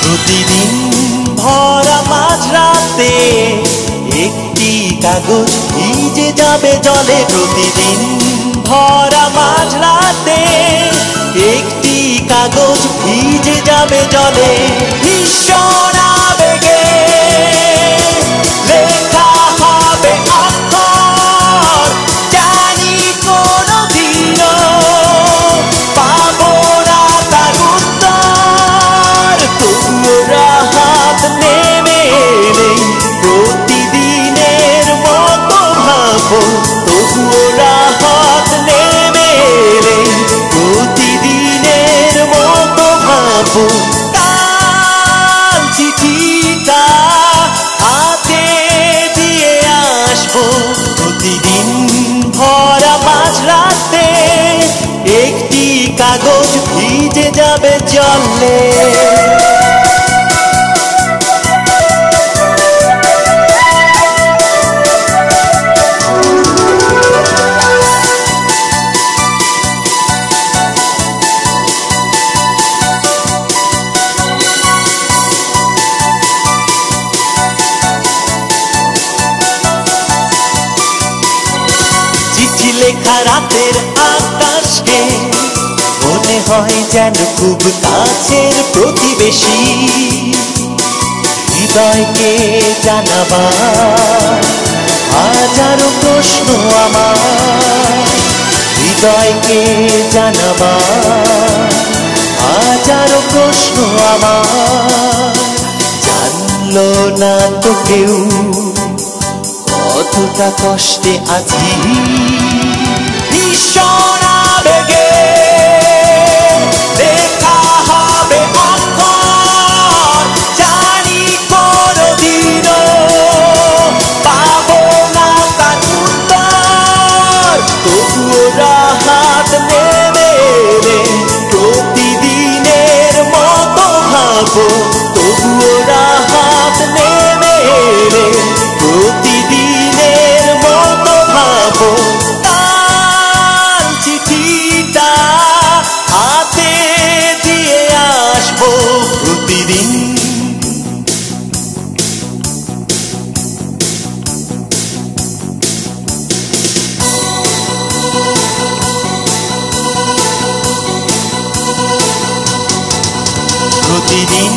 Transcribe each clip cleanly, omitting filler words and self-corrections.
প্রতিদিন ভরা মাঝরাতে একটি কাগজ ভিজে যাবে জলে। প্রতিদিন ভরা মাঝরাতে একটি কাগজ ভিজে যাবে জলে। ভীষণ আবেগে লেখা হবে অক্ষর, জানি কোনদিনও পাবো না তার উত্তর। তবুও হাত নেমে এলে প্রতিদিনের মতো ভাবো। তবুও হাত নেমে এলে প্রতিদিনের মতো ভাবো। কাল চিঠিটা হাতে দিয়ে আসবো। প্রতিদিন ভরা মাঝরাতে একটি কাগজ ভিজে যাবে জলে। চিঠি লেখা রাতের আকাশকে মনে হয় যেন খুব কাছের প্রতিবেশী। হৃদয়কে জানাবার হাজারো প্রশ্ন আমার। হৃদয়কে জানাবার হাজারো প্রশ্ন আমার। জানলো না তো কেউ কতটা কষ্টে আছি। ভীষণ আবেগে লেখা হবে অক্ষর, জানি কোনদিনও পাবো না তার উত্তর। তবুও হাত নেমে এলে প্রতিদিনের মতো ভাবো। তবুও হাত নেমে এলে প্রতিদিনের মতো ভাবো। কাল চিঠিটা হাতে দিয়ে আসবো। প্রতিদিন প্রতিদিন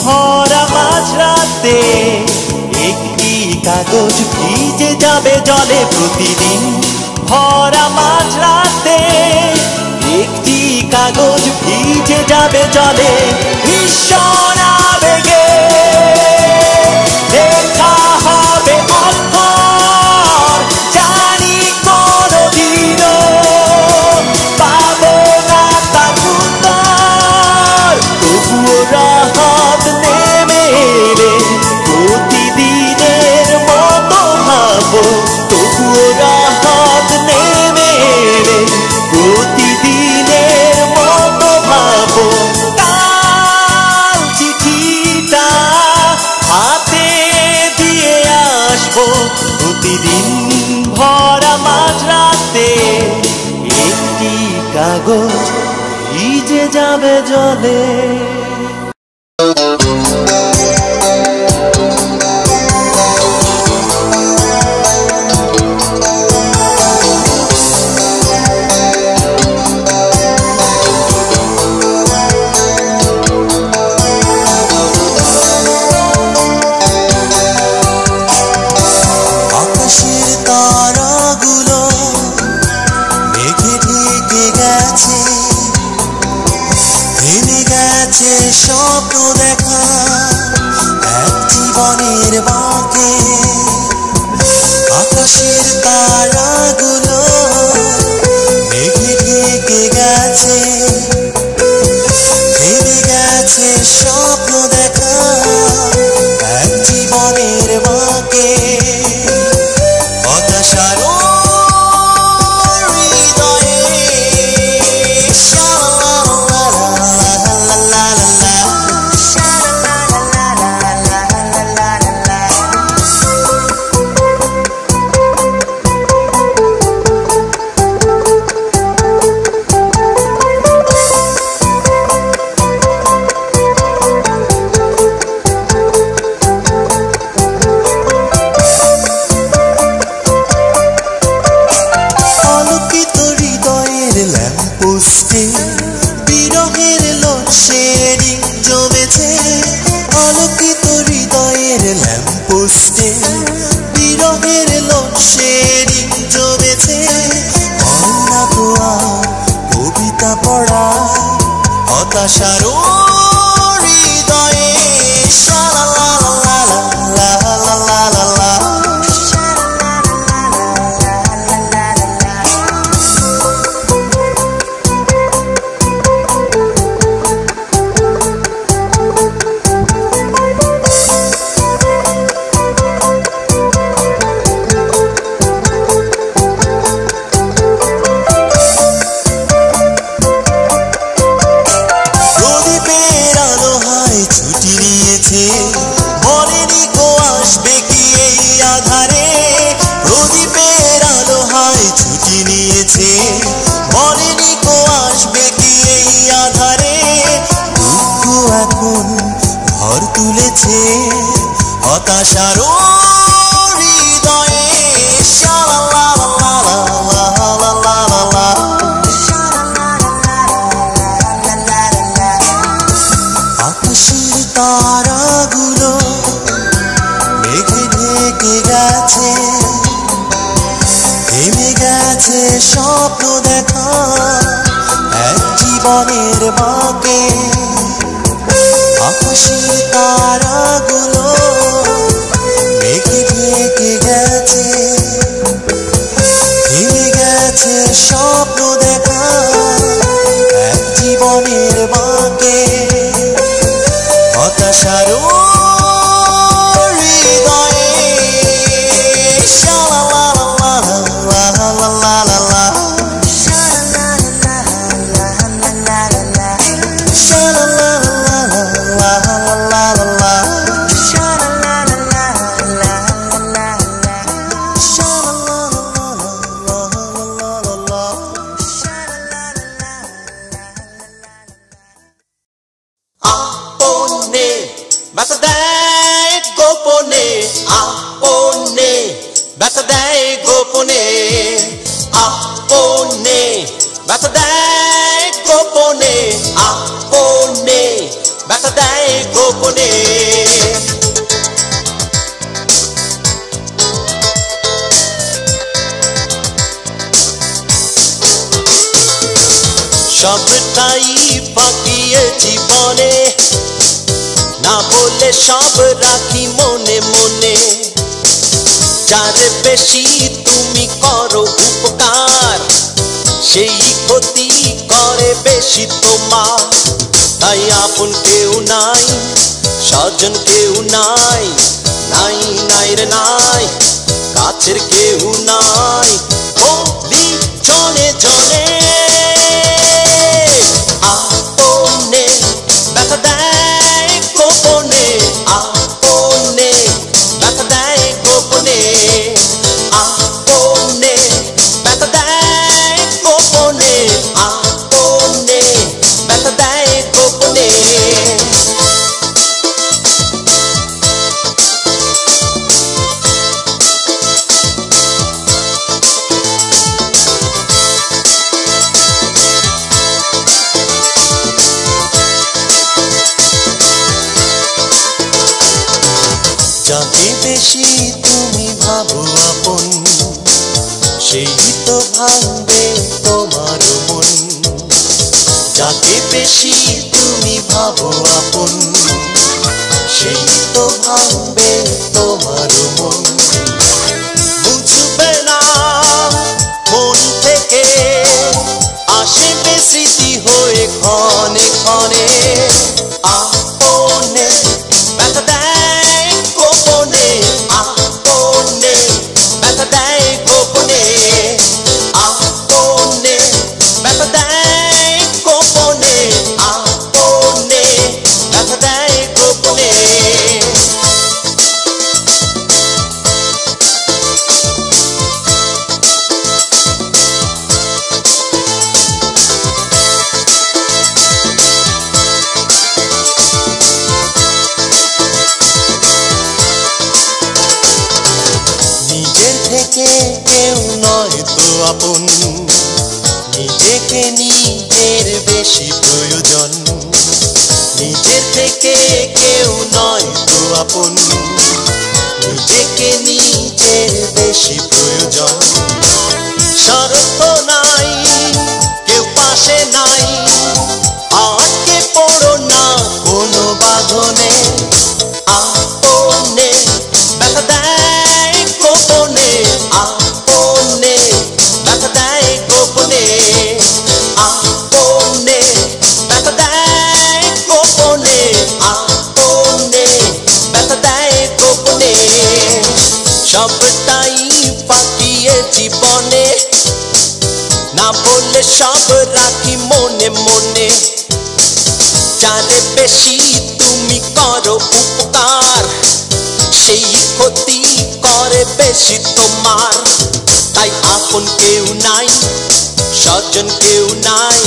ভরা মাঝরাতে একটি কাগজ ভিজে যাবে জলে। প্রতিদিন ভরা মাঝরাতে একটি কাগজ ভিজে যাবে জলে। ভীষণ আবেগে লেখা হবে অক্ষর, জানি কোনদিনও পাবো না তার উত্তর। তবুও হাত নেমে এলে প্রতিদিনের মতো ভাবো। তবুও হাত নেমে এলে প্রতিদিনের মতো ভাবো। কাল চিঠিটা হাতে দিয়ে আসবো। প্রতিদিন ভরা মাঝরাতে একটি কাগজ ভিজে যাবে জলে। আকাশের তারাগুলো মেঘে ঢেকে গেছে, থেমে গেছে দিয়েছে বলেনি কো আসবে কি এই আধারে প্রদীপের আলো হায় ছুটি নিয়েছে বলেনি কো আসবে কি এই আধারে দুঃখ এখন ঘর তুলেছে হতাশার হৃদয়ে আকাশের তারাগুলো মেঘে ঢেকে গেছে থেমে গেছে স্বপ্ন দেখা এক জীবনের বাঁকে আকাশের তারাগুলো মেঘে ঢেকে গেছে থেমে গেছে স্বপ্ন দেখা এক জীবনের বাঁকে হতাশার হৃদয়ে ব্যথা দেয় গোপনে আপনে ব্যথা দেয় গোপনে আপনে ব্যথা দেয় গোপনে আপনে ব্যথা দেয় গোপনে সবটাই ফাঁকিয়ে জীবনে না বলে সব রাখি মনে মনে যার বেশি তুমি করো উপকার সেই ক্ষতি করে বেশি তোমার তাই আপন কেউ নাই স্বজন কেউ নাই নাই নাই রে নাই কাছের কেউ নাই বলি জনে জনে আপনে ব্যথা দেয় গোপনে আপনে ব্যথা দেয় গোপনে আপনে ব্যথা দেয় গোপনে আপনে ব্যথা দেয় গোপনে যাকে বেশি তুমি ভাবো আপন সেই তো ভাঙবে তোমার মন যাকে বেশি তুমি ভাবো আপন সেই তো ভাঙবে তোমার মন বুঝবে না মন থেকে আসবে স্মৃতি হয়ে ক্ষণে ক্ষণে আপনে ব্যথা দেয় গোপনে আপনে ব্যথা দেয় গোপনে আপনে ব্যথা দেয় গোপনে আপনে ব্যথা দেয় গোপনে নিজের থেকে কেউ নয় তো আপন নিজেকে নিজের বেশি প্রয়োজন নিজের থেকে কেউ নয় তো আপন নিজেকে নিজের বেশি প্রয়োজন স্বার্থ নাই কেউ পাশে নাই আটকে পড়ো না কোনো বাঁধনে আপনে ব্যথা দেয় গোপনে আপনে ব্যথা দেয় গোপনে আপনে ব্যথা দেয় গোপনে আপনে ব্যথা দেয় গোপনে সবটাই পাঠিয়ে জীবনে না বললে সব রাখি মনে মনে যারে বেশি তুমি করো উপকার সেই ক্ষতি করে বেশি তোমার। তাই আপন কেউ নাই, স্বজন কেউ নাই,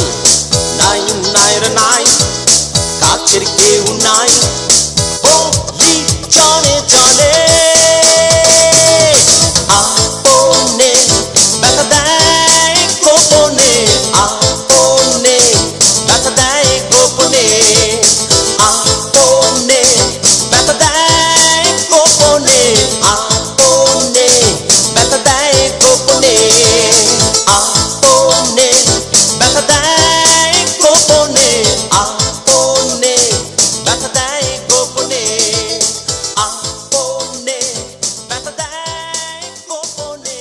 নাই নাই রে নাই, কাছের কেউ নাই, বলি জনে জনে আপনে ব্যথা দেয় গোপনে, আপনে ব্যথা দেয় গোপনে, আপনে ব্যথা দেয় গোপনে, আপনে ব্যথা দেয় গোপনে, আপনে ব্যথা দেয় গোপনে, আপনে ব্যথা দেয় গোপনে, আপনে ব্যথা দেয় গোপনে,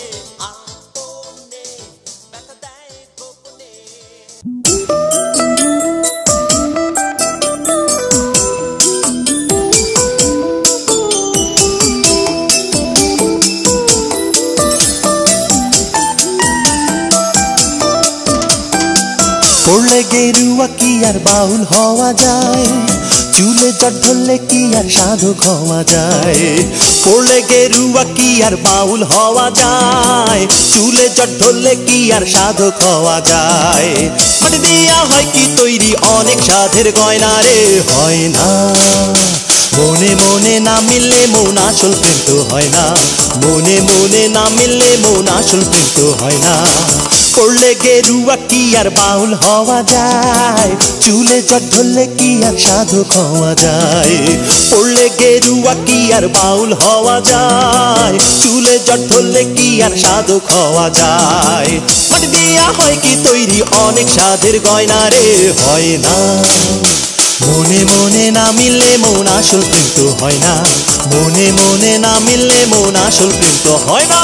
আপনে ব্যথা দেয় গোপনে। পড়লে গেরুয়া কি আর বাউল হওয়া যায়, চুলে জট ধরলে কি আর সাধক হওয়া যায়। পড়লে গেরুয়া কি আর বাউল হওয়া যায়, চুলে জট ধরলে কি আর সাধক হওয়া যায়। মাটি দিয়া হয় কি তৈরি অনেক সাধের গয়না রে, হয় না মনে মনে না মিললে মন আসল প্রেম তো হয় না, মনে মনে না মিললে মন আসল প্রেম তো হয় না। পড়লে গেরুয়া কি আর বাউল হওয়া যায়, চুলে জট ধরলে কি আর সাধক হওয়া যায়। পড়লে গেরুয়া কি আর বাউল হওয়া যায়, চুলে জট ধরলে কি আর সাধক হওয়া যায়। মাটি দিয়া হয় কি তৈরি অনেক সাধের গয়না রে, হয় না মনে মনে না মিললে মন আসল প্রেম তো হয় না, মনে মনে না মিললে মন আসল প্রেম তো হয় না।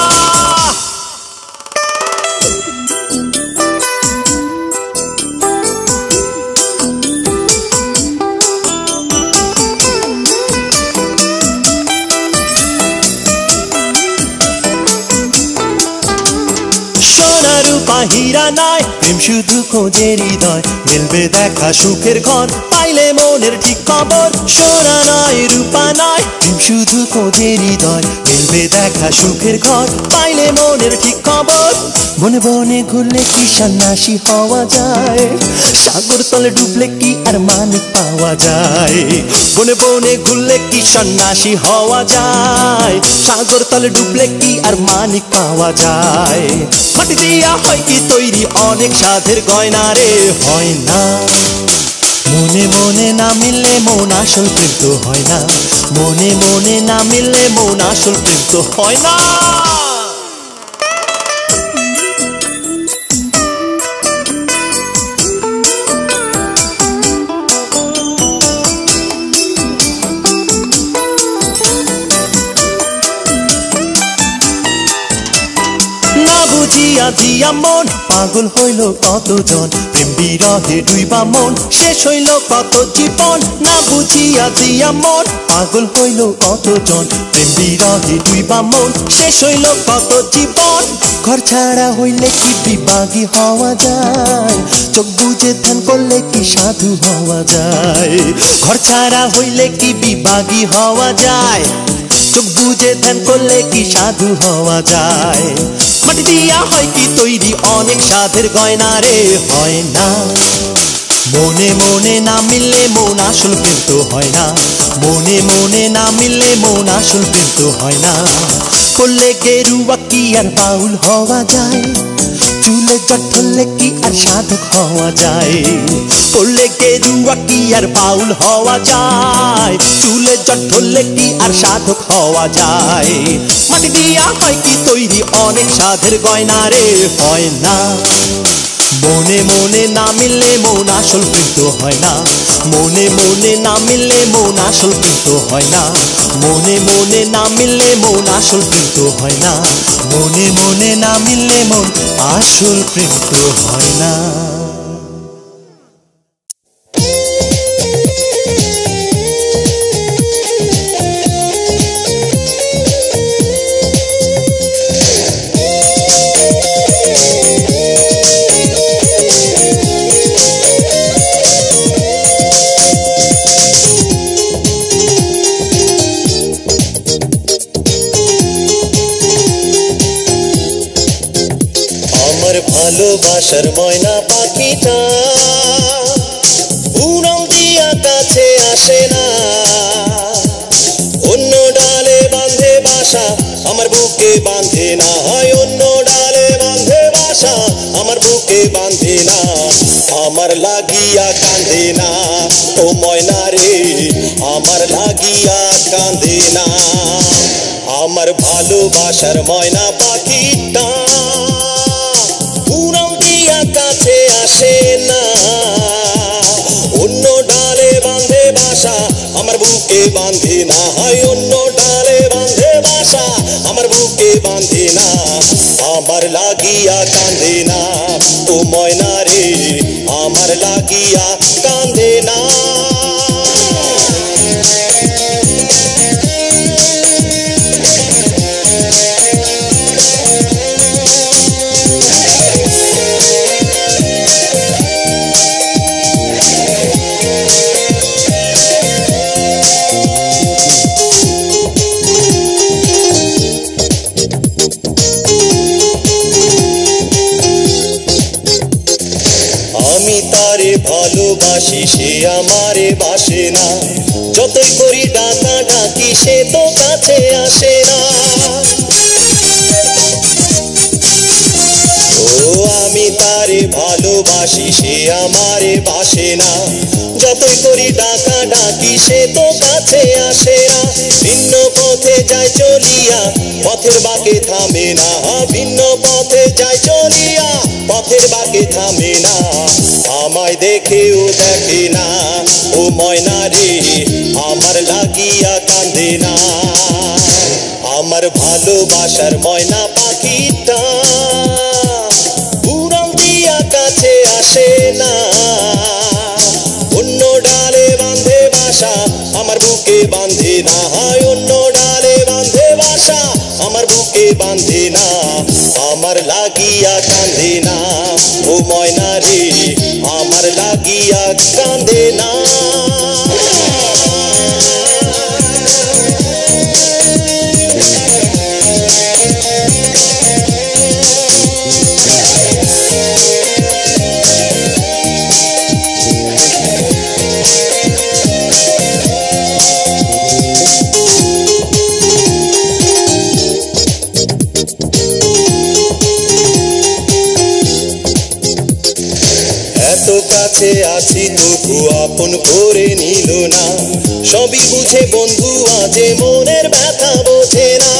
হীরা নাই প্রেম শুধু খোঁজে হৃদয়, মিলবে দেখা সুখের ঘর পাইলে মনের ঠিক খবর। সোনা নয় রূপা নয় প্রেম শুধু খোঁজে হৃদয়, মিলবে দেখা সুখের ঘর পাইলে মনের ঠিক খবর। বনে বনে ঘুরলে কি সন্ন্যাসী হওয়া যায়, সাগর তলে ডুবলে কি আর মানিক পাওয়া যায়। বনে বনে ঘুরলে কি সন্ন্যাসী হওয়া যায়, সাগর তলে ডুবলে কি আর মানিক পাওয়া যায়। মাটি দিয়া হয় কি তৈরি অনেক সাধের গয়না রে, হয় না মনে মনে না মিললে মন আসল প্রেম তো হয় না, মনে মনে না মিললে মন আসল প্রেম তো হয় না। বুঝিয়া জিয়া মন পাগল হইল কতজন, প্রেম বিরহে ডুইবা মন শেষ হইল কত জীবন। না বুঝিয়া জিয়া মন পাগল হইল কতজন, প্রেম বিরহে ডুইবা মন শেষ হইল কত জীবন। ঘর ছাড়া হইলে কি বিভাগী হওয়া যায়, চোখ বুঝে ধ্যান করলে কি সাধু হওয়া যায়। ঘর ছাড়া হইলে কি বিভাগী হওয়া যায়, চোখ বুঝে ধ্যান করলে কি সাধু হওয়া যায়। মাটি দিয়া হয় কি তৈরি অনেক সাধের গয়না রে, হয় না মনে মনে না মিললে মন আসল প্রেম তো হয় না, মনে মনে না মিললে মন আসল প্রেম তো হয় না। করলে গেরুয়া কি আর বাউল হওয়া যায়, চুলে জট ধরলে কি আর সাধক হওয়া যায়। করলে গেরুয়া কি আর বাউল হওয়া যায়, চুলে জট ধরলে কি আর সাধক হওয়া যায়। মাটি দিয়া হয় কি তৈরি অনেক সাধের গয়না রে, হয় না মনে মনে না মিললে মন আসল প্রেম তো হয় না, মনে মনে না মিললে মন আসল প্রেম তো হয় না, মনে মনে না মিললে মন আসল প্রেম তো হয় না, মনে মনে না মিললে মন আসল প্রেম তো হয় না। ভালোবাসার ময়না পাখিটা উড়াল দিয়া কাছে আসে না, অন্য ডালে বাঁধে বাসা আমার বুকে বাঁধে না, অন্য ডালে বাঁধে বাসা আমার বুকে বাঁধে না, আমার লাগিয়া কাঁদে না ও ময়না রে, আমার লাগিয়া কাঁদে না। আমার ভালোবাসার ময়না পাখিটা উড়াল দিয়া কাছে আসে না, অন্য ডালে বাঁধে বাসা আমার বুকে বাঁধে না, অন্য ডালে বাঁধে বাসা আমার বুকে বাঁধে না, আমার লাগিয়া কাঁদে না ও ময়না রে, আমার লাগিয়া কাঁদে না। আমি তারে ভালোবাসি সে আমারে বাসে না, যতই করি ডাকা ডাকি সে তো কাছে আসে না। ও আমি তারে ভালোবাসি সে আমারে বাসে না, যতই করি ডাকা ডাকি সে তো কাছে আসে না। ভিন্ন পথে যায় চলিয়া পথের বাঁকে থামে না, ভিন্ন পথে যায় চলিয়া পথের বাঁকে থামে না, আমায় দেখেও দেখে না ও ময়না রে, আমার লাগিয়া কাঁদে না। আমার ভালোবাসার ময়না পাখিটা উড়াল দিয়া কাছে আসে না, অন্য ডালে বাঁধে বাসা আমার বুকে বাঁধে না, অন্য ডালে বাঁধে বাসা আমার বুকে বাঁধে না, আমার লাগিয়া কাঁদে না ও ময়না রে, আমার লাগিয়া কাঁদে না। এত কাছে আছি তবু আপন করে নিল না, সবই বুঝে বন্ধু আজে মনের ব্যথা বোঝে না।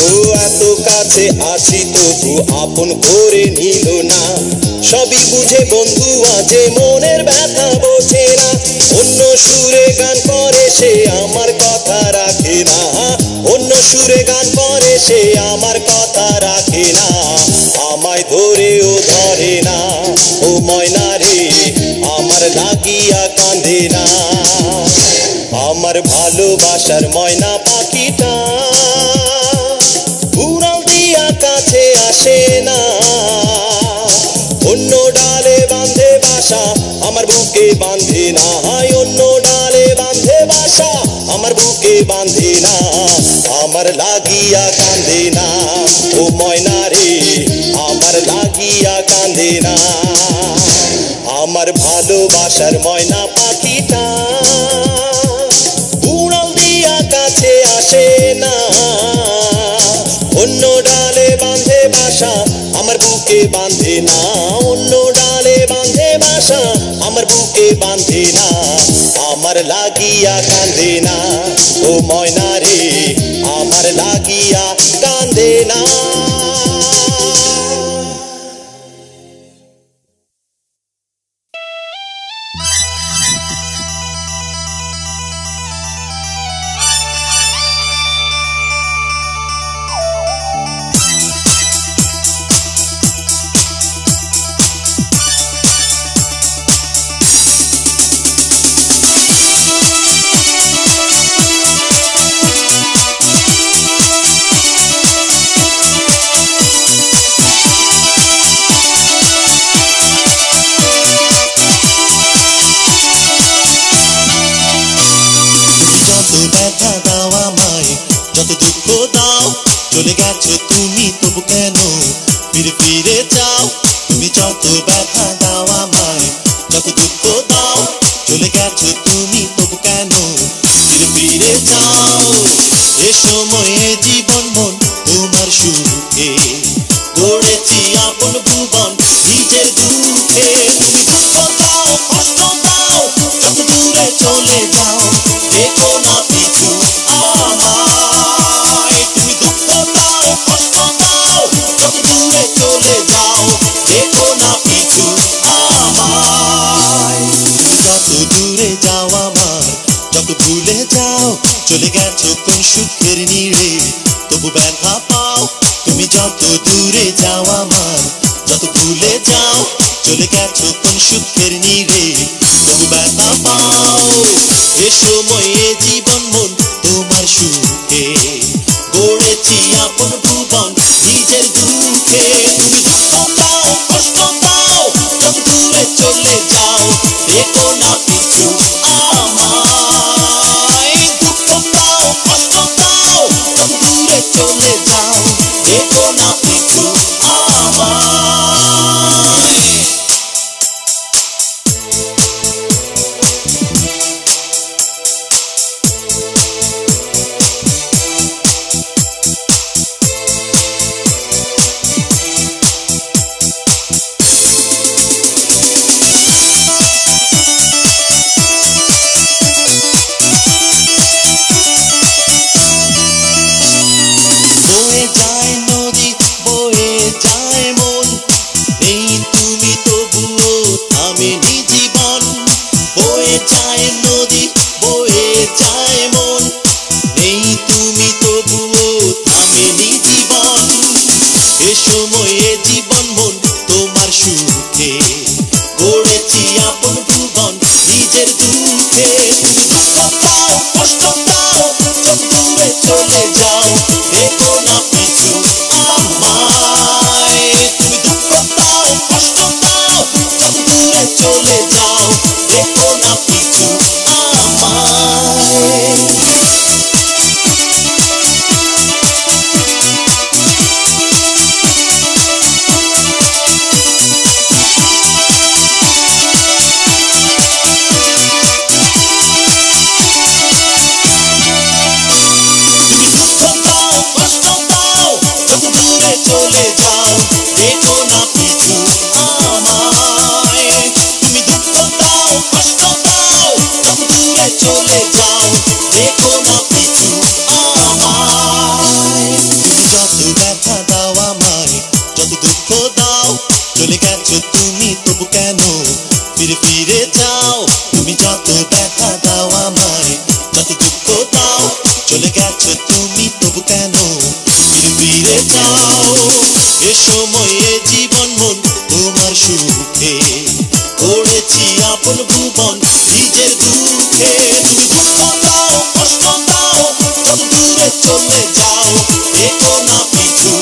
ও এত কাছে আছি তবু আপন করে নিল না, সবই বুঝে বন্ধু আজে মনের ব্যথা বোঝে না। অন্য সুরে গান করে সে আমার কথা রাখে না, অন্য সুরে গান করে সে আমার কথা রাখে না, আমায় ধরেও ধরে না ও ময়না রে, আমার লাগিয়া কাঁদে না। আমার ভালোবাসার ময়না পাখিটা উড়াল দিয়া কাছে আসে না, অন্য ডালে বাঁধে বাসা আমার বুকে বাঁধে না, অন্য ডালে বাঁধে বাসা আমার বুকে বাঁধে না, আমার লাগিয়া কাঁদে না ও ময়না রে, আমার লাগিয়া কাঁদে না। আমার ভালোবাসার ময়না পাখিটা উড়াল দিয়া কাছে আসে না, অন্য ডালে বাঁধে বাসা আমার বুকে বাঁধে না, অন্য ডালে বাঁধে বাসা আমার বুকে বাঁধে না, আমার লাগিয়া কাঁদে না ও ময়না রে, আমার লাগিয়া কাঁদে না। চলে গেছো তুমি তবু কেন ফিরে ফিরে যাও তুমি যত ব্যথা দাও আমায় যত দুঃখ দাও চলে গেছো তুমি তবু কেন ফিরে ফিরে যাও এ সময়ে জীবন মন তোমার সুখে গড়েছি আপন ভুবন নিজের দুঃখে তুমি দুঃখ দাও কষ্ট দাও যত দূরে চলে যাও দেখো না পিছু আমায় তুমি দুঃখ দাও কষ্ট দাও যত দূরে চলে যাও দেখো না পিছু আমায় তুমি যত দূরে যাও আমার যত ভুলে যাও চলে গেছো কোন সুখের নীড়ে তবু ব্যথা পাও তুমি যত দূরে যাও আমার যত ভুলে যাও চলে গেছো কোন সুখের নীড়ে তবু ব্যথা পাও এ সময়ে জীবন মন তোমার সুখে গড়েছি আপন ভুবন নিজের দুঃখে তুমি দুঃখ দাও কষ্ট দাও যত দূরে চলে যাও দেখো না পিছু আমায় দুঃখ দাও কষ্ট দাও যত দূরে চলে যাও দেখো না পিছু আমায় বয়ে যায় নদী বয়ে যায় মন নেই তুমি তবুও থামেনি জীবন বয়ে যায় নদী বয়ে যায় মন নেই তুমি তবুও থামেনি জীবন এ সময়ে জীবন মন তোমার সুখে গড়েছি আপন ভুবন নিজের দুঃখে তুমি দুঃখ দাও কষ্ট দাও যত দূরে চলে যাও দেখো না পিছু আমায় তুমি দুঃখ দাও কষ্ট দাও যত দূরে চলে যাও দেখো না পিছু আমায় তুমি দুঃখ দাও কষ্ট দাও যত দূরে চলে যাও দেখো না পিছু আমায় তুমি দুঃখ দাও কষ্ট দাও যত দূরে চলে যাও দেখো না পিছু আমায় তুমি যত ব্যথা দাও আমায় যত দুঃখ দাও চলে গেছো তুমি তবু কেন ফিরে ফিরে যাও তুমি যত ব্যথা দাও আমায় যত দুঃখ দাও চলে গেছো তুমি তবু কেন ফিরে ফিরে যাও এ সময়ে জীবন মন তোমার সুখে গড়েছি আপন ভুবন নিজের দুঃখে তুমি দুঃখ দাও কষ্ট দাও যত দূরে চলে যাও দেখো না পিছু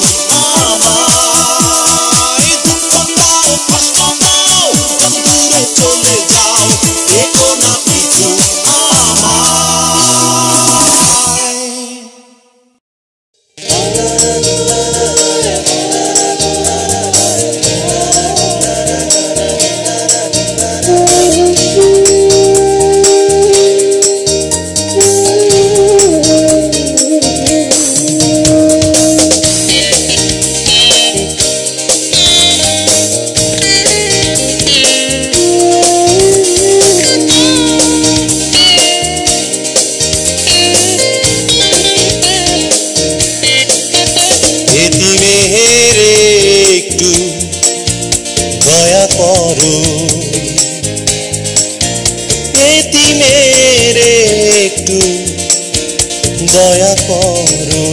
আমায় দুঃখ দাও কষ্ট দাও যত দূরে চলে যাও দেখো না পিছু এতিমের একটু দয়া করো এতিমের একটু দয়া করো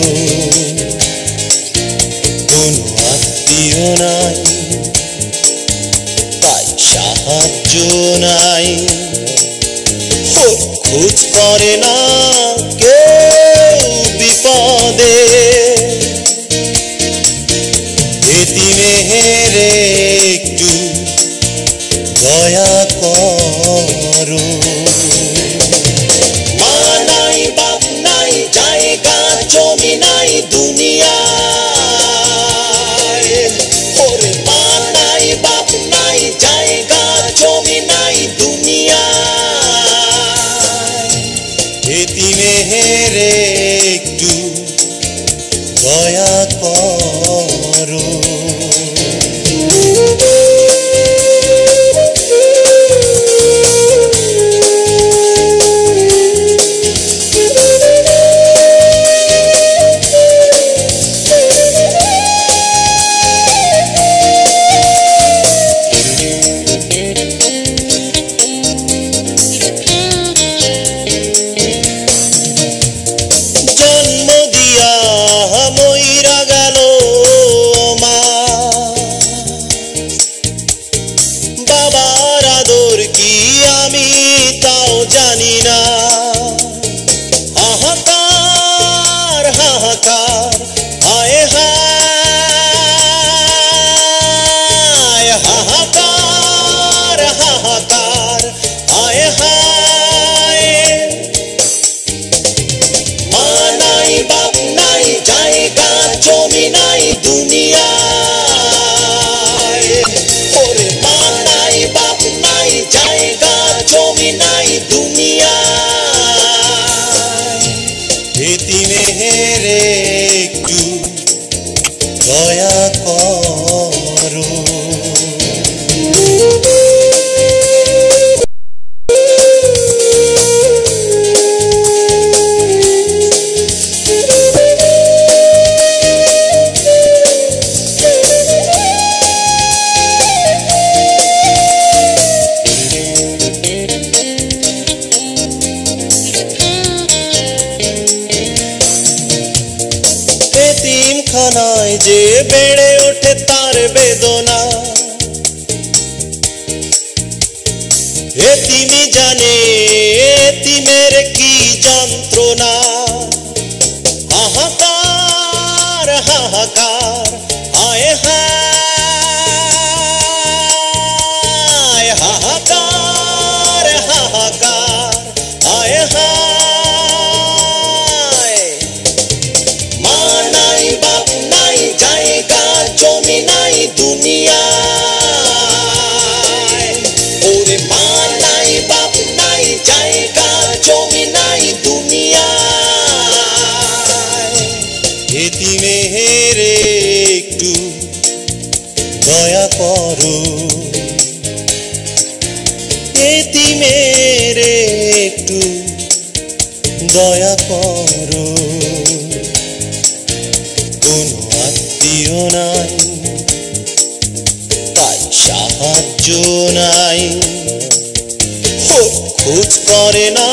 কোনো আত্মীয় নাই তাই সাহায্য নাই ওর খোঁজ করে না কেউ বিপদে এতিমের একটু দয়া করো মা নাই বাপ নাই জায়গা জমি নাই দুনিয়া দয়া করো কোনো আত্মীয় নাই তাই সাহায্য নাই খোঁজ করে না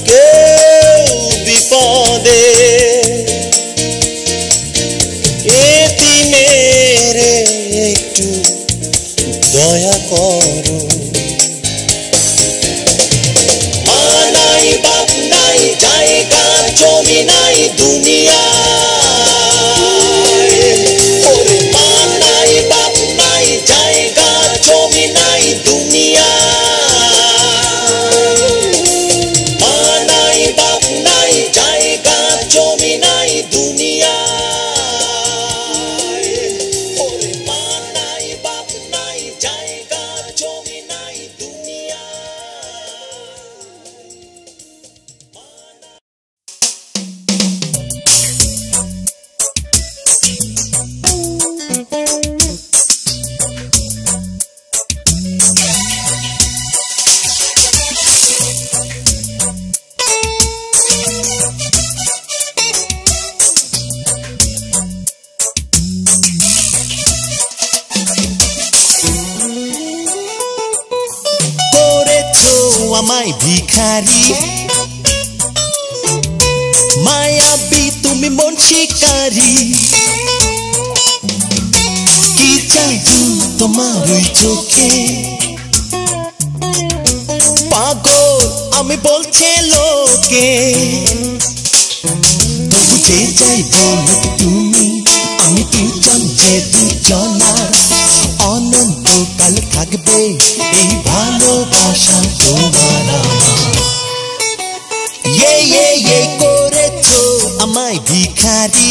কেউ বিপদে এতিমের একটু দয়া করো মা নাই বাপ নাই জায়গা জমি নাই দুনিয়ায় ওরে মা নাই বাপ নাই জায়গা জমি নাই দুনিয়ায় মা নাই বাপ নাই জায়গা জমি নাই দুনিয়ায় ওরে মা নাই বাপ নাই জায়গা জমি নাই দুনিয়ায় করেছো আমায় ভিখারি মায়াবী তুমি মন শিকারি কি জাদু তোমার ওই চোখে পাগল আমি বলছে লোকে তবু যে চাই বলো তুমি আমি দুজন যে দুজনার অনন্তকাল থাকবে এই ভালোবাসা তোমার আমার করেছো আমায় ভিখারি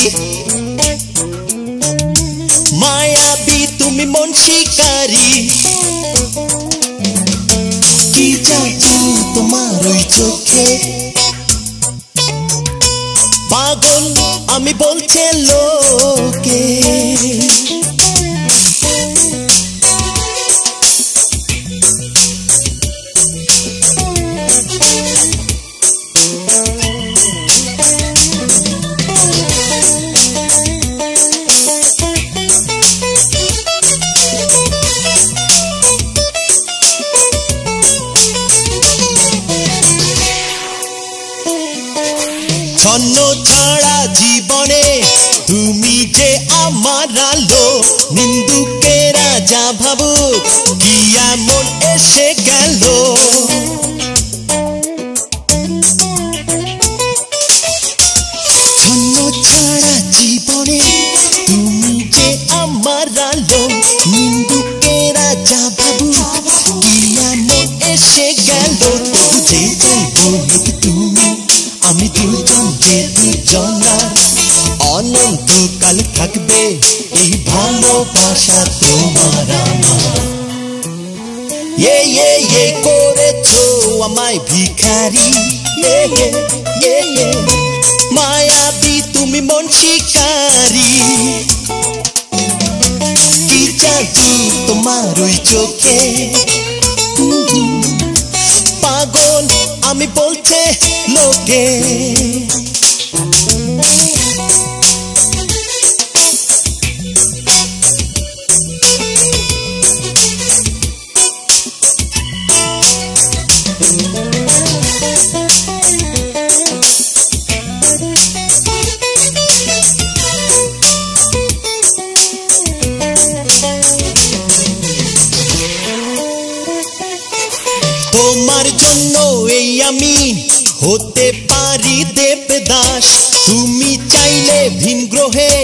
মায়াবী তুমি মন শিকারি কি জাদু তোমার ওই চোখে পাগল আমি বলছে লোকে ছন্ন ছাড়া জীবনে তুমি যে আমার আলো নিন্দুকেরা যা ভাবুক কি এমন এসে গেল ছন্ন ছাড়া জীবনে তুমি যে আমার আলো নিন্দুকেরা যা ভাবুক কি এমন এসে গেল তবু যে চাই বলুক তুমি আমি দুজন যে দুজনার অনন্তকাল থাকবে এই ভালোবাসা তোমার আমার করেছো আমায় ভিখারি মায়াবী তুমি মন শিকারি কি জাদু তোমার ওই চোখে পাগল আমি বলছে লোকে তোমার জন্য এই আমি হতে পারি দেবদাস তুমি চাইলে ভিন গ্রহে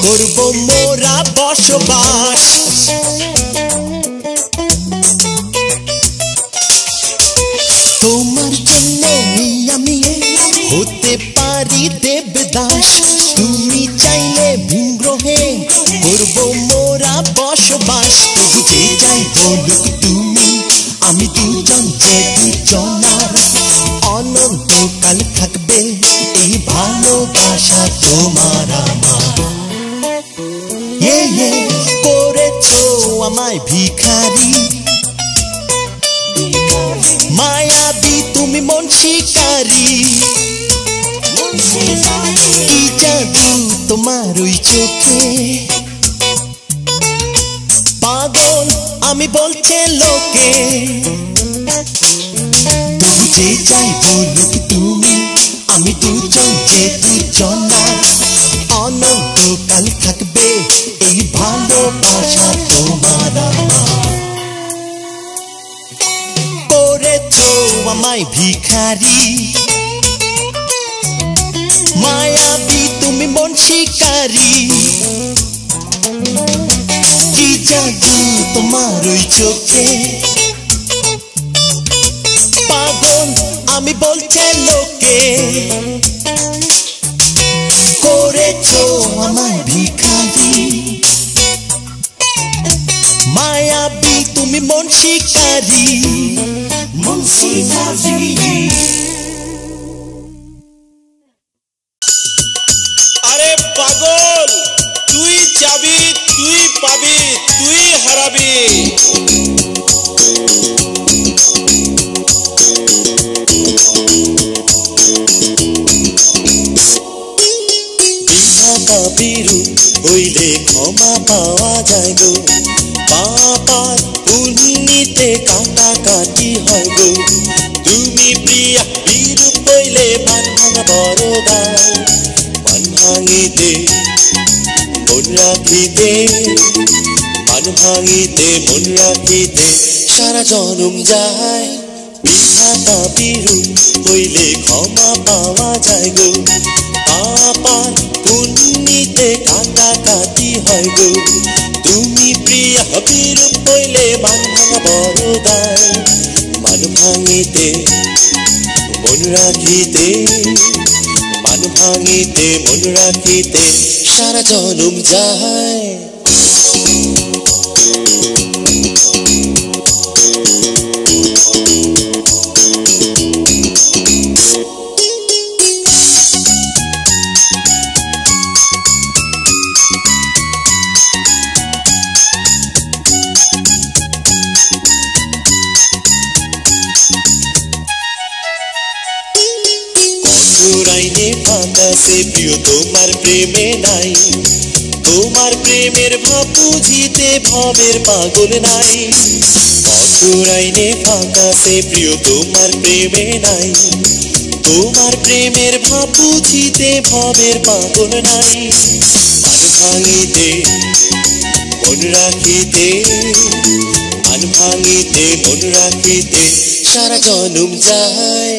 করব মোরা বসবাস তোমার জন্য এই আমি হতে পারি দেবদাস তুমি চাইলে ভিন গ্রহে করব মোরা বসবাস তবু যে চাই বলুক তুমি আমি দুজন যে দুজনার অনন্তকাল থাকবে এই ভালোবাসা তোমার আমার করেছো আমায় ভিখারি মায়াবী তুমি মন শিকারি তোমার ওই চোখে পাগল আমি বলছে লোকে তবু যে চাই বলুক তুমি আমি দুজন যে দুজন না অনন্তকাল থাকবে এই ভালোবাসা তোমার আমার করেছো আমায় ভিখারি মায়াবী তুমি মন শিকারি কি জাদু তোমার ওই চোখে পাগল আমি বলছে লোকে করেছো আমায় ভিখারি মায়াবী তুমি মন শিকারি মন শিকারি আরে পাগল তুই যাবি তুই পাবি তুই হারাবি বিধাতা বিরূপ হইলে ক্ষমা পাওয়া যায় গো পাপার পুণ্যিতে কাটাকাটি হয় গো তুমি প্রিয়া বিরূপ হইলে মান ভাঙা বড় দায় মান ভাঙিতে মন রাখিতে মান ভাঙিতে মন রাখিতে সারা জনম যায় বিধাতা বিরূপ হইলে ক্ষমা পাওয়া যায় গো পাপার পুণ্যিতে কাটাকাটি হয় গো তুমি প্রিয়া বিরূপ হইলে মান ভাঙা বড় দায় মান ভাঙিতে মন রাখিতে মান ভাঙিতে মন রাখিতে সারা জনম যায় আইনে ফাঁকা সে প্রিয় তোমার প্রেমে নাই তোমার প্রেমের ভাব বুঝিতে ভবের পাগল নাই কঠোর আইনে ফাঁকা সে প্রিয় তোমার প্রেমে নাই তোমার প্রেমের ভাব বুঝিতে ভবের পাগল নাই মান ভাঙিতে মন রাখিতে মান ভাঙিতে মন রাখিতে সারা জনম যায়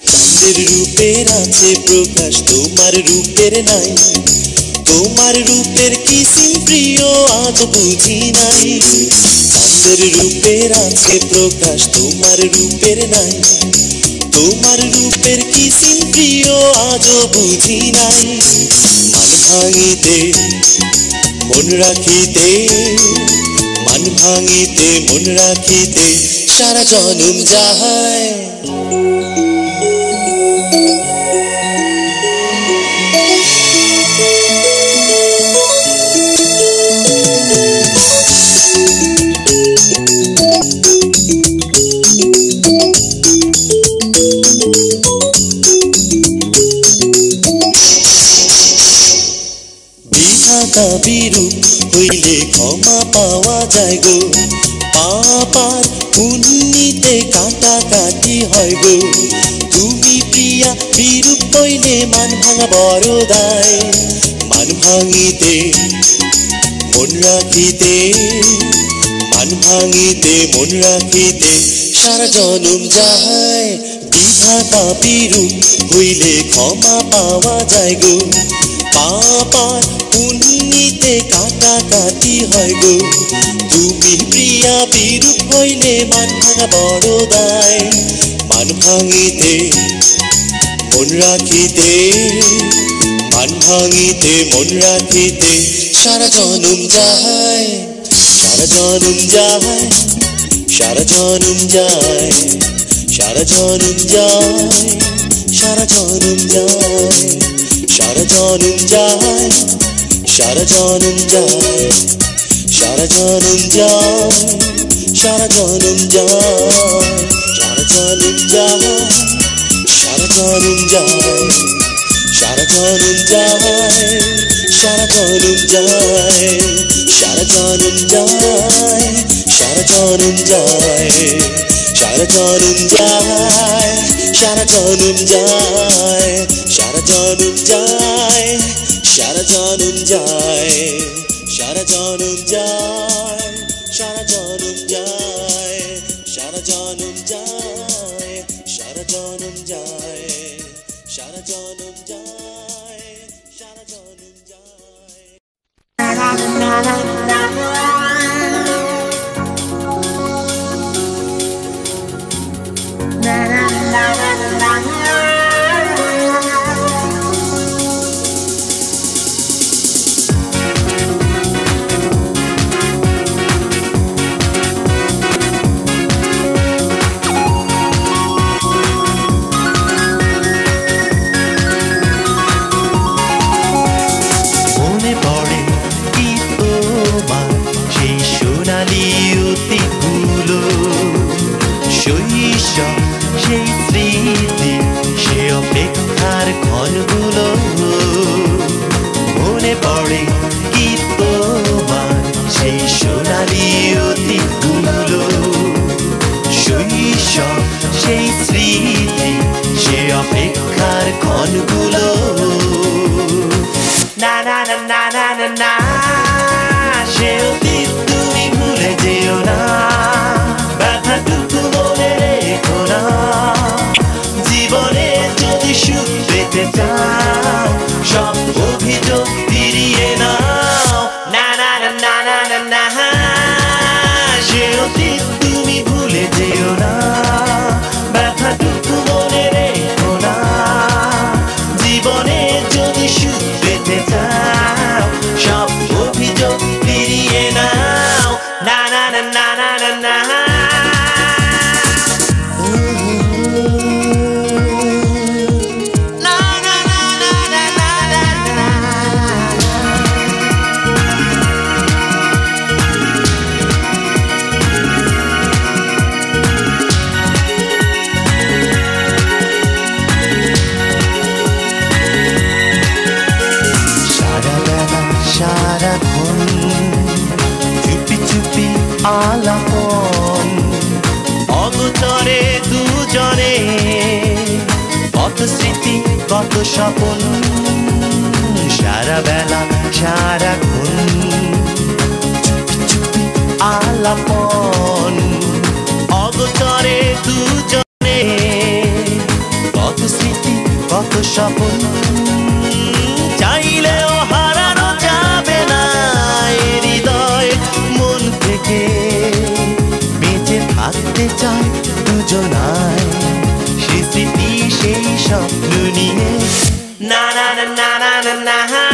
চাঁদের রূপের আছে প্রকাশ তোমার রূপের নাই তোমার রূপের কিসিম প্রিয় আজ বুঝি নাই চাঁদের রূপের আছে প্রকাশ তোমার রূপের নাই তোমার রূপের কিসিম প্রিয় আজ বুঝি নাই মান ভাঙিতে মন রাখিতে মান ভাঙিতে মন রাখিতে সারা জনম যায় বিধাতা বিরূপ হইলে ক্ষমা পাওয়া যায় গো পাপার পুণ্যিতে কাটাকাটি হয় গো তুমি প্রিয়া বিরূপ হইলে মান ভাঙা বড় দায় মান ভাঙিতে মন রাখিতে মান ভাঙিতে মন রাখিতে সারা জনম যায় বিধাতা বিরূপ হইলে ক্ষমা পাওয়া যায় গো পাপার পুণ্যিতে কাটাকাটি হয় গো তুমি প্রিয়া বিরূপ হইলে মান ভাঙা বড় দায় মান ভাঙিতে মন রাখিতে মান ভাঙিতে মন রাখিতে সারা জনম যায় সারা জনম যায় সারা জনম যায় সারা জনম যায় সারা জনম যায় সারা জনম যায় সারা জনম যায় সারা জনম যায়, সারা জনম যায়, সারা জনম যায়, সারা জনম যায়, সারা জনম যায়, সারা জনম যায়, সারা জনম যায়, সারা জনম যায়, সারা জনম যায়, সারা জনম যায়, সারা জনম যায়, সারা জনম যায়, সারা জনম যায়, সারা জনম যায়, সারা জনম যায়, সারা জনম যায়, সারা জনম যায়, সারা জনম যায়। মনে পড়ে কি তোমার সেই সোনালি অতীতগুলো, শৈশব সেই স্মৃতি, সে অপেক্ষার ক্ষণগুলো। মনে পড়ে কি তোমার সেই সোনালি অতীতগুলো, শৈশব সেই স্মৃতি, সে অপেক্ষার ক্ষণগুলো। না না না না না না না, সে অতীত তুমি ভুলে যেও না, ব্যথাটুকু মনে রেখো না। জীবনে যদি সুখ পেতে চাও, সব অভিযোগ ফিরিয়ে নাও। না না না না না না না, সে অতীত তুমি ভুলে যেও না, ব্যথাটুকু মনে রেখো না। জীবনে যদি সুখ পেতে চাও, সব অভিযোগ ফিরিয়ে নাও। না না না না না না না। না না না না না না না। সারা বেলা সারাক্ষণ চুপি চুপি আলাপন, অগোচরে দুজনে কত স্মৃতি কত স্বপন। সারা বেলা সারাক্ষণ চুপি চুপি আলাপন, অগোচরে দুজনে কত স্মৃতি কত স্বপন। চাইলেও হারানো যাবে না এ হৃদয় মন থেকে, বেঁচে থাকতে চায় দুজনায় সে স্মৃতি সেই স্বপ্ন নিয়ে। না না না না না না না,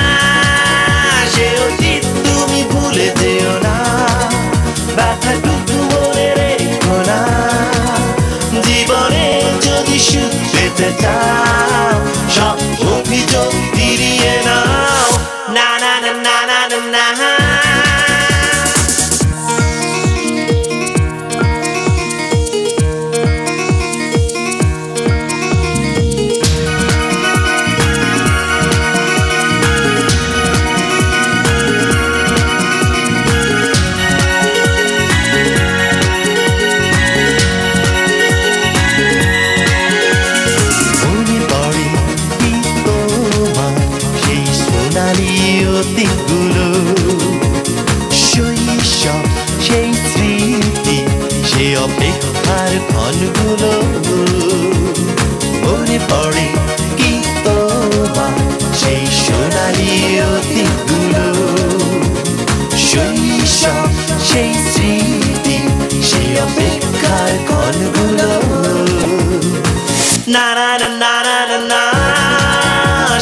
সে অতীত তুমি ভুলে যেও না, ব্যথাটুকু মনে রেখো না। জীবনে যদি সুখ পেতে চাও, সব অভিযোগ ফিরিয়ে নাও। না না না না না না না। মনে পড়ে কি তোমার সেই সোনালি অতীতগুলো, শৈশব সেই স্মৃতি, সে অপেক্ষার ক্ষণগুলো। মনে পড়ে কি তোমার সেই সোনালি অতীতগুলো, শৈশব সেই স্মৃতি, সে অপেক্ষার ক্ষণগুলো। না না না না না না না,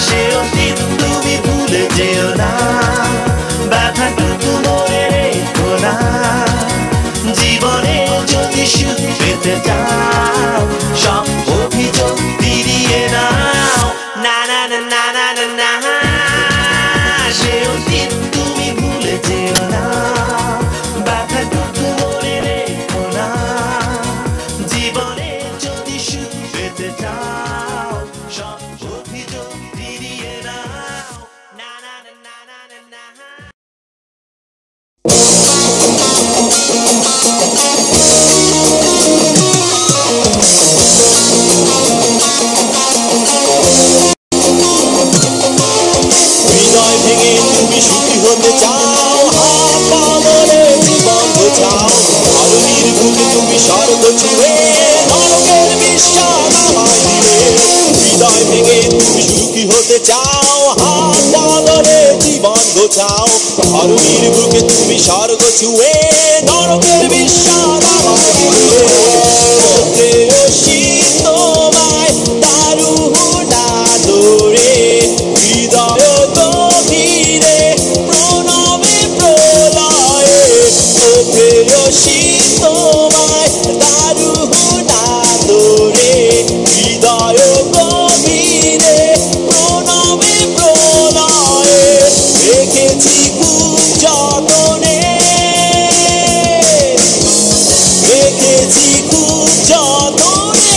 সে অতীত তুমি ভুলে যেও না, ব্যথাটুকু মনে রেখো না। জীবনে যদি সুখ পেতে চাও, সব অভিযোগ ফিরিয়ে নাও। না না না না না না না, সে অতীত তুমি ভুলে যেও না, হৃদয় ভেঙে তুমি সুখী হতে চাও, হাত পা ধরে জীবন বোঝাও, ধরণীর বুকে তুমি স্বর্গ ছুঁয়ে নরকের বিশ্বাস আমায় দিলে। হৃদয় ভেঙে তুমি সুখী হতে চাও, হাত পা ধরে জীবন বোঝাও, ধরণীর বুকে তুমি স্বর্গ ছুঁয়ে নরকের বিশ্বাস আমায় দিলে। তোমায় দারুণ আদরে হৃদয় গভীরে প্রণবে প্রলয়ে, ও প্রেয়সী তোমায় দারুণ আদরে হৃদয় গভীরে প্রণবে প্রলয়ে, রেখেছি খুব যতনে, রেখেছি খুব যতনে।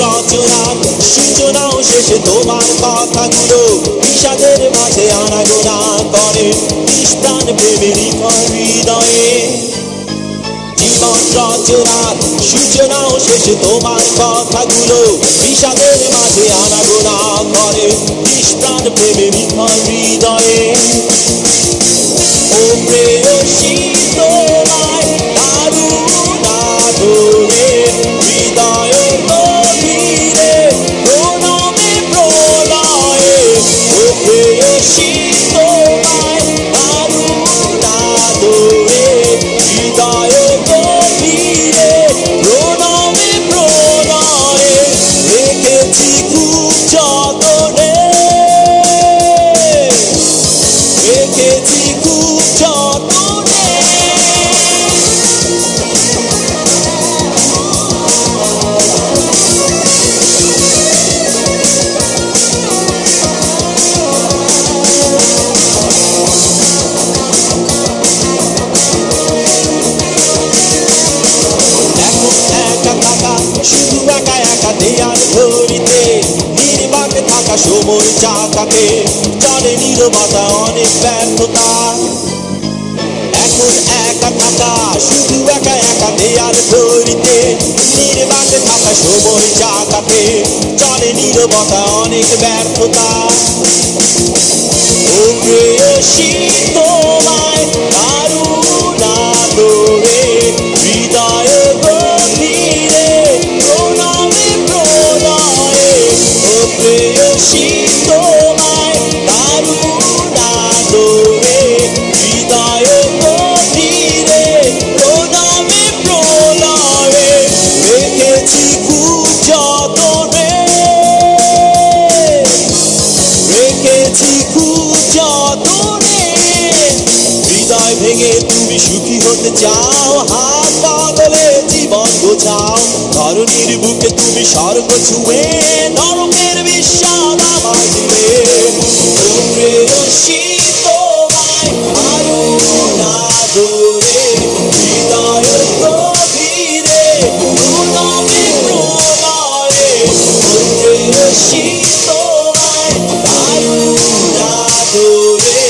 রচনার সূচনাও শেষে তোমার কথাগুলো বিষাদের মাঝে আনাগোনা করে নিষ্প্রাণ প্রেমের হৃদয়ে। জীবন রচনার সূচনাও শেষে তোমার কথাগুলো বিষাদের মাঝে আনাগোনা করে নিষ্প্রাণ প্রেমের হৃদয়ে। ও প্রেয়সী তোমায় দারুণ আদরে হৃদয় গভীরে প্রণবে প্রলয়ে, ও প্রেয়সী তোমায় দারুণ আদরে হৃদয় গভীরে প্রণবে প্রলয়ে, রেখেছি খুব যতনে, রেখেছি খুব যতনে। এখন একা থাকা, শুধু একা একা দেয়াল ঘড়িতে নির্বাক থাকা সময় চাকাতে চলে নীরবতা অনেক ব্যর্থতা। এখন একা থাকা, শুধু একা একা দেয়াল ঘড়িতে নির্বাক থাকা সময় চাকাতে চলে নীরবতা অনেক ব্যর্থতা। ও প্রেয়সী তোমায় দারুণ আদরে হৃদয় গভীরে প্রণবে প্রলয়ে, ও প্রেয়সী তোমায় দারুণ আদরে হৃদয় গভীরে প্রণবে প্রলয়ে, রেখেছি খুব যতনে, রেখেছি খুব যতনে। হৃদয় ভেঙে তুমি সুখী হতে চাও, হাত পা ধরে জীবন বোঝাও, ধরণীর বুকে তুমি স্বর্গ ছুঁয়ে নরকের বিশ্বাস আমায় দিলে। ও প্রেয়সী তোমায় দারুণ আদরে হৃদয় গভীরে প্রণবে প্রলয়ে, ও প্রেয়সী তোমায় দারুণ আদরে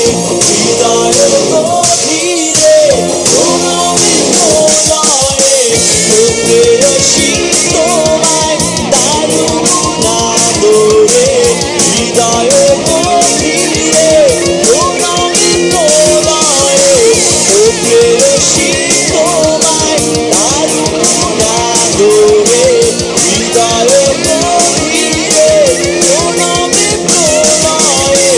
হৃদয় গভীরে প্রণবে প্রলয়ে, ও প্রেয়সী তোমায় দারুণ আদরে হৃদয় গভীরে প্রণবে প্রলয়ে, ও প্রেয়সী তোমায় দারুণ আদরে হৃদয় গভীরে প্রণবে প্রলয়ে,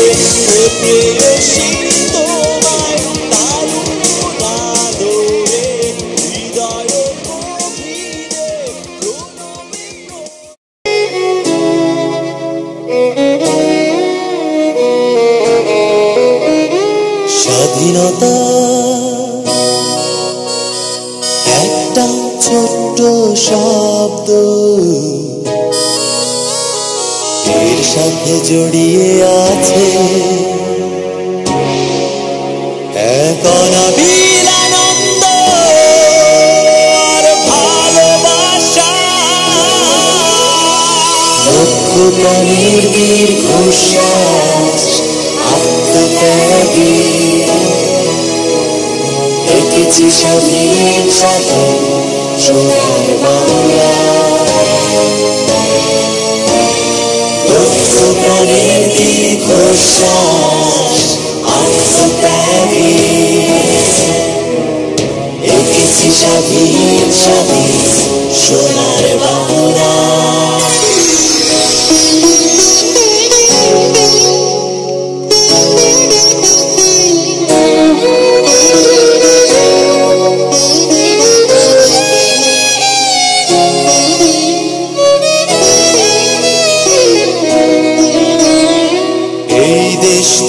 ও প্রেয়সী তোমায় দারুণ আদরে হৃদয় গভীরে প্রণবে স্বাধীনতা একটা ছোট্ট শব্দ, এর সাথে জড়িয়ে আছে অনাবিল আনন্দ আর ভালোবাসা, লক্ষ প্রাণীর দীর্ঘশ্বাস আত্মত্যাগী, এঁকেছি স্বাধীন স্বাধীন সোনার বাংলা। লক্ষ প্রাণীর দীর্ঘশ্বাস আত্মত্যাগী, এঁকেছি স্বাধীন স্বাধীন সোনার বাংলা।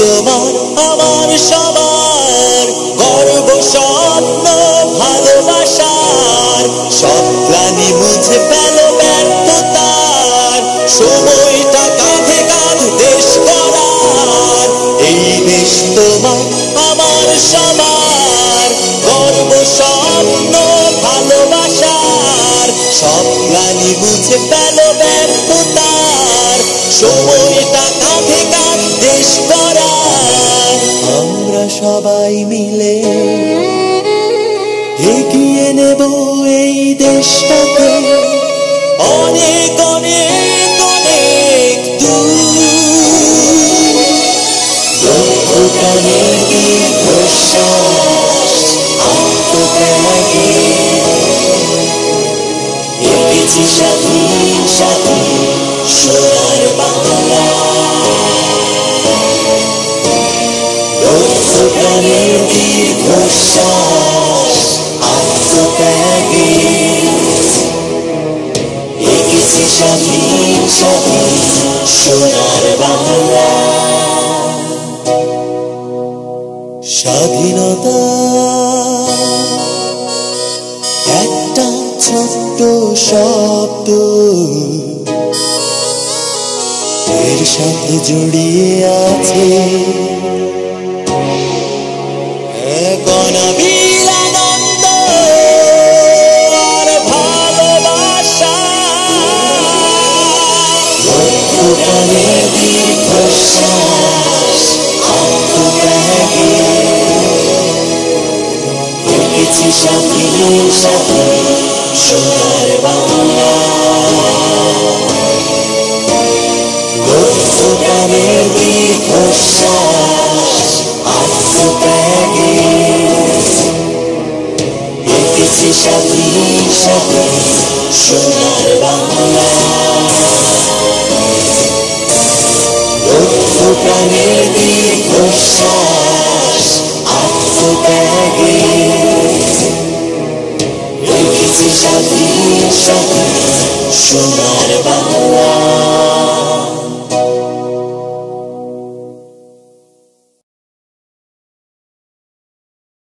তোমার আমার সবার গর্ব স্বপ্ন ভালোবাসার, সব গ্লানি মুছে ফেলো ব্যর্থতার, সময়টা কাঁধে কাঁধ দেশ গড়ার। এই দেশ তোমার আমার সবার গর্ব স্বপ্ন ভালোবাসার, সব গ্লানি মুছে ফেলো ব্যর্থতার, সময়টা কাঁধে কাঁধ দেশ গড়ার। আমরা সবাই মিলে এগিয়ে নেব এই দেশটাকে অনেক অনেক অনেক দূর। লক্ষ প্রাণের দীর্ঘশ্বাস আত্মত্যাগী, এঁকেছি স্বাধীন স্বাধীন সোনার বাংলা। লক্ষ প্রাণের দীর্ঘশ্বাস আত্মত্যাগী, এঁকেছি স্বাধীন স্বাধীন সোনার বাংলা। স্বাধীনতা একটা ছোট্ট শব্দ, এর সাথে জড়িয়ে আছে এক অনাবিল আনন্দ আর ভালোবাসা। লক্ষ প্রাণের দীর্ঘশ্বাস আত্মত্যাগী, এঁকেছি স্বাধীন স্বাধীন সোনার বাংলা।